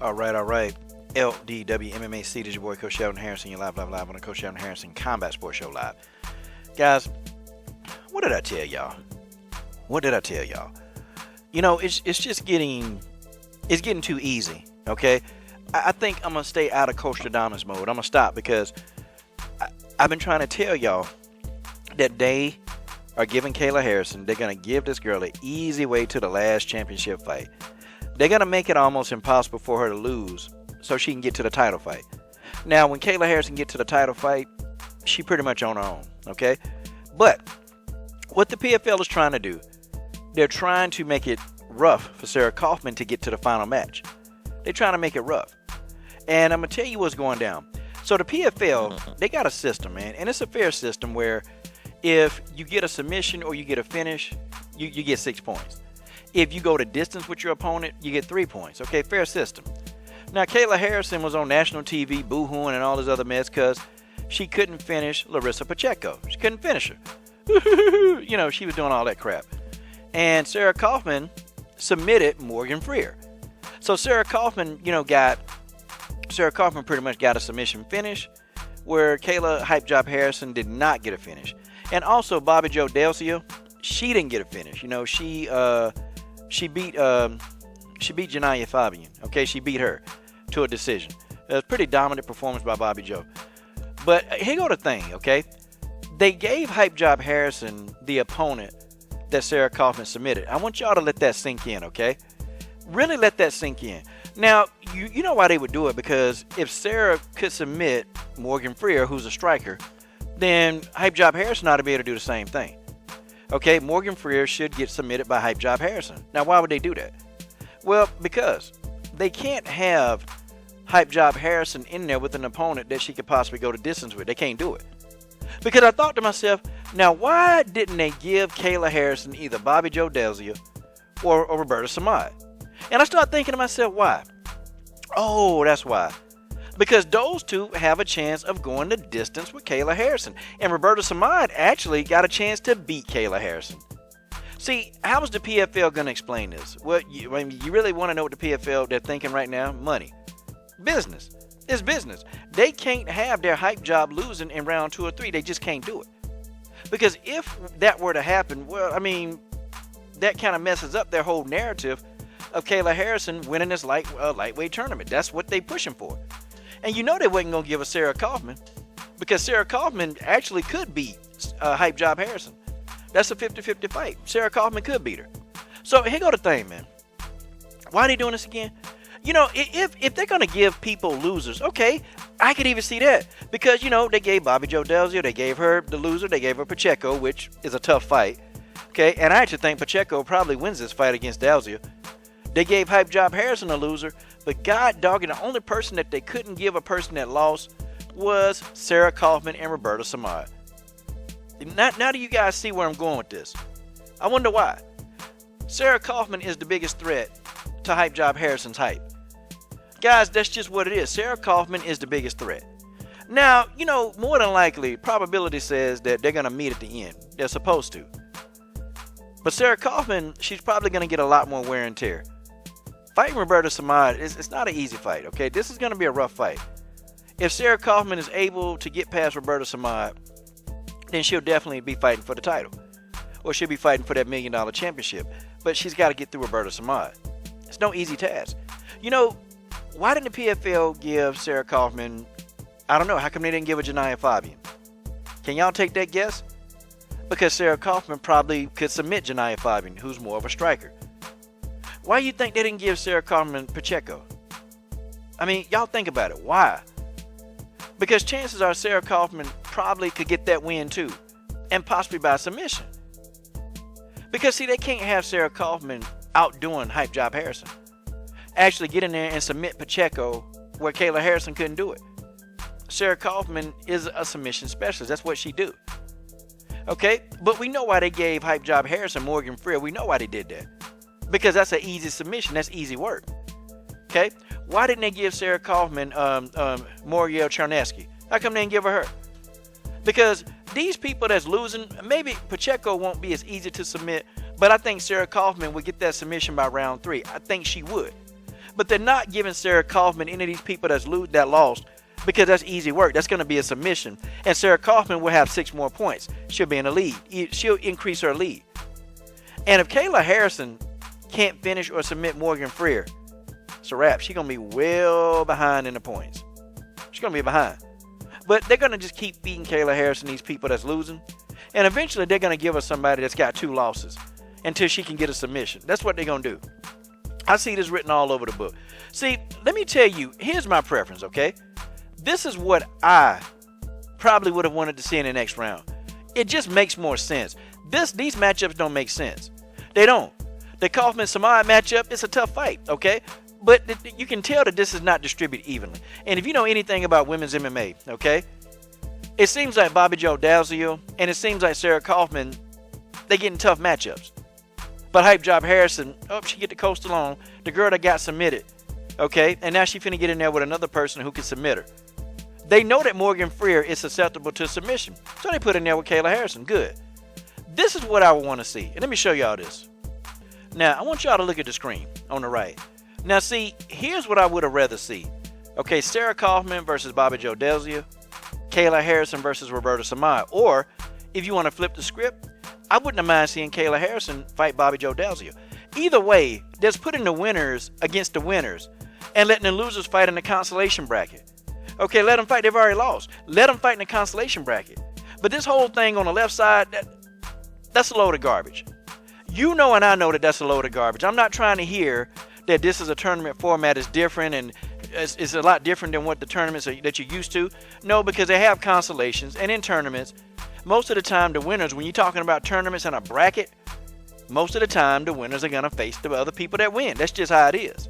All right. LDW MMAC, this is your boy Coach Sheldon Harrison. You're live on the Coach Sheldon Harrison Combat Sports Show live. Guys, what did I tell y'all? You know, it's just getting too easy, okay? I think I'm going to stay out of Coach Stradamus mode. I'm going to stop because I've been trying to tell y'all that they are giving Kayla Harrison, they're going to give this girl an easy way to the last championship fight. They're going to make it almost impossible for her to lose so she can get to the title fight. Now, when Kayla Harrison get to the title fight, she pretty much on her own, okay? But what the PFL is trying to do, they're trying to make it rough for Sarah Kaufman to get to the final match. They're trying to make it rough. And I'm going to tell you what's going down. So the PFL, they got a system, man, and it's a fair system where if you get a submission or you get a finish, you get 6 points. If you go to distance with your opponent, you get 3 points. Okay, fair system. Now, Kayla Harrison was on national TV boo-hooing and all this other mess because she couldn't finish Larissa Pacheco. She couldn't finish her. You know, she was doing all that crap. And Sarah Kaufman submitted Morgan Freer. So Sarah Kaufman pretty much got a submission finish where Kayla Hype Job Harrison did not get a finish. And also Bobby Joe Delcio, she didn't get a finish. You know, she beat Janaya Fabian. Okay, she beat her to a decision. It was a pretty dominant performance by Bobby Joe. But here go the thing, okay? They gave Hype Job Harrison the opponent that Sarah Kaufman submitted. I want y'all to let that sink in, okay? Really let that sink in. Now, you know why they would do it, because if Sarah could submit Morgan Freer, who's a striker, then Hype Job Harrison ought to be able to do the same thing. Okay, Morgan Freer should get submitted by Hype Job Harrison. Now, why would they do that? Well, because they can't have Hype Job Harrison in there with an opponent that she could possibly go to distance with. They can't do it. Because I thought to myself, now why didn't they give Kayla Harrison either Bobby Joe Delzia or Roberta Samad? And I started thinking to myself, why? Oh, that's why. Because those two have a chance of going the distance with Kayla Harrison. And Roberta Samad actually got a chance to beat Kayla Harrison. See, how is the PFL going to explain this? Well, you really want to know what the PFL they're thinking right now? Money. Business. It's business. They can't have their hype job losing in round 2 or 3. They just can't do it. Because if that were to happen, well, I mean, that kind of messes up their whole narrative of Kayla Harrison winning this lightweight tournament. That's what they pushing for. And you know they wasn't going to give a Sarah Kaufman, because Sarah Kaufman actually could beat Hype Job Harrison. That's a 50-50 fight. Sarah Kaufman could beat her. So here go the thing, man. Why are they doing this again? You know, if they're going to give people losers, okay, I could even see that. Because, you know, they gave Bobby Joe Delzio, they gave her the loser, they gave her Pacheco, which is a tough fight. Okay, and I actually think Pacheco probably wins this fight against Delzio. They gave Hype Job Harrison a loser, but God dogging, the only person that they couldn't give a person that lost was Sarah Kaufman and Roberta Samad. Now do you guys see where I'm going with this? I wonder why. Sarah Kaufman is the biggest threat to Hype Job Harrison's hype. Guys, that's just what it is. Sarah Kaufman is the biggest threat. Now, you know, more than likely, probability says that they're going to meet at the end. They're supposed to. But Sarah Kaufman, she's probably going to get a lot more wear and tear. Fighting Roberta Samad, it's not an easy fight, okay? This is going to be a rough fight. If Sarah Kaufman is able to get past Roberta Samad, then she'll definitely be fighting for the title. Or she'll be fighting for that $1 million championship. But she's got to get through Roberta Samad. It's no easy task. You know, why didn't the PFL give Sarah Kaufman, I don't know, how come they didn't give her Janaya Fabian? Can y'all take that guess? Because Sarah Kaufman probably could submit Janaya Fabian, who's more of a striker. Why do you think they didn't give Sarah Kaufman Pacheco? I mean, y'all think about it. Why? Because chances are Sarah Kaufman probably could get that win too, and possibly by submission. Because, see, they can't have Sarah Kaufman outdoing Hype Job Harrison. Actually get in there and submit Pacheco where Kayla Harrison couldn't do it. Sarah Kaufman is a submission specialist. That's what she do. Okay? But we know why they gave Hype Job Harrison Morgan Freer. We know why they did that. Because that's an easy submission. That's easy work. Okay? Why didn't they give Sarah Kaufman Moriel Charnesky? How come they didn't give her? Because these people that's losing, maybe Pacheco won't be as easy to submit, but I think Sarah Kaufman would get that submission by round 3. I think she would. But they're not giving Sarah Kaufman any of these people that lost, because that's easy work. That's going to be a submission. And Sarah Kaufman will have 6 more points. She'll be in the lead. She'll increase her lead. And if Kayla Harrison can't finish or submit Morgan Freer, it's a wrap. She's going to be well behind in the points. She's going to be behind. But they're going to just keep feeding Kayla Harrison these people that's losing. And eventually they're going to give her somebody that's got 2 losses until she can get a submission. That's what they're going to do. I see this written all over the book. See, let me tell you, here's my preference, okay? This is what I probably would have wanted to see in the next round. It just makes more sense. These matchups don't make sense. They don't. The Kaufman-Samad matchup, it's a tough fight, okay? But you can tell that this is not distributed evenly. And if you know anything about women's MMA, okay, it seems like Bobby Joe Dalziel and it seems like Sarah Kaufman, they getting tough matchups. But Hype Job Harrison, she get the coast along, the girl that got submitted, okay, and now she finna get in there with another person who can submit her. They know that Morgan Freer is susceptible to submission, so they put in there with Kayla Harrison. Good. This is what I would want to see, and let me show y'all this. Now, I want y'all to look at the screen on the right. Now, see, here's what I would have rather see. Okay, Sarah Kaufman versus Bobby Joe Dalziel, Kayla Harrison versus Roberta Samad. Or, if you want to flip the script, I wouldn't have mind seeing Kayla Harrison fight Bobby Joe Dalziel. Either way, just putting the winners against the winners and letting the losers fight in the consolation bracket. Okay, let them fight. They've already lost. Let them fight in the consolation bracket. But this whole thing on the left side, that's a load of garbage. You know and I know that that's a load of garbage. I'm not trying to hear that this is a tournament format is different and it's a lot different than what the tournaments that you're used to. No, because they have consolations. And in tournaments, most of the time the winners, when you're talking about tournaments and a bracket, most of the time the winners are going to face the other people that win. That's just how it is.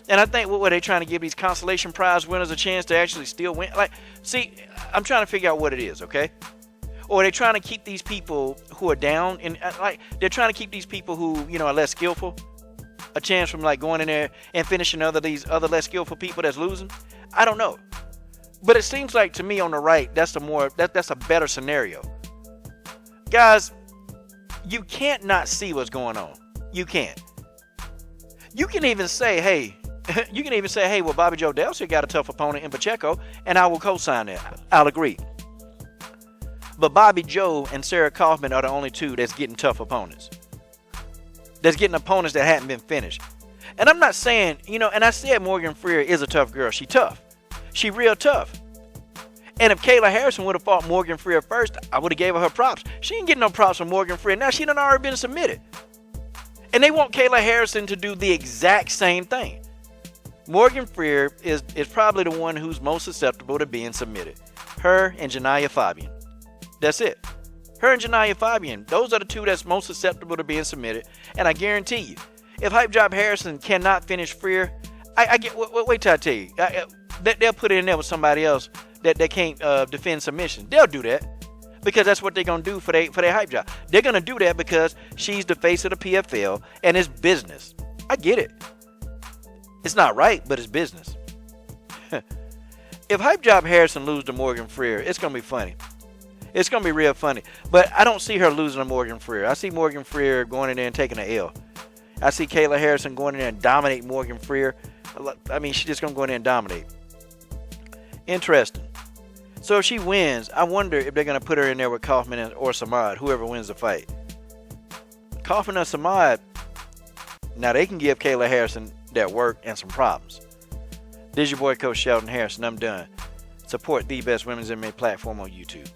And I think what were they trying to give these consolation prize winners a chance to actually still win? Like, see, I'm trying to figure out what it is, okay? Or are they trying to keep these people who are down and like they're trying to keep these people who, you know, are less skillful a chance from like going in there and finishing these other less skillful people that's losing? I don't know. But it seems like to me on the right, that's a better scenario. Guys, you can't not see what's going on. You can't. You can even say, hey, well, Bobby Joe Dalziel got a tough opponent in Pacheco, and I will co-sign that. I'll agree. But Bobby Joe and Sarah Kaufman are the only two that's getting tough opponents. That's getting opponents that hadn't been finished. And I'm not saying, you know, and I said Morgan Freer is a tough girl. She tough. She real tough. And if Kayla Harrison would have fought Morgan Freer first, I would have gave her props. She ain't getting no props from Morgan Freer. Now she done already been submitted. And they want Kayla Harrison to do the exact same thing. Morgan Freer is probably the one who's most susceptible to being submitted. Her and Janiyah Fabian. That's it. Her and Janiyah Fabian. Those are the two that's most susceptible to being submitted. And I guarantee you, if Hype Job Harrison cannot finish Freer, wait till I tell you. They'll put it in there with somebody else that can't defend submission. They'll do that because that's what they're going to do for their Hype Job. They're going to do that because she's the face of the PFL and it's business. I get it. It's not right, but it's business. If Hype Job Harrison loses to Morgan Freer, it's going to be funny. It's going to be real funny. But I don't see her losing to Morgan Freer. I see Morgan Freer going in there and taking an L. I see Kayla Harrison going in there and dominate Morgan Freer. I mean, she's just going to go in there and dominate. Interesting. So if she wins, I wonder if they're going to put her in there with Kaufman or Samad, whoever wins the fight. Kaufman or Samad, now they can give Kayla Harrison that work and some problems. This is your boy, Coach Sheldon Harrison. I'm done. Support the best women's MMA platform on YouTube.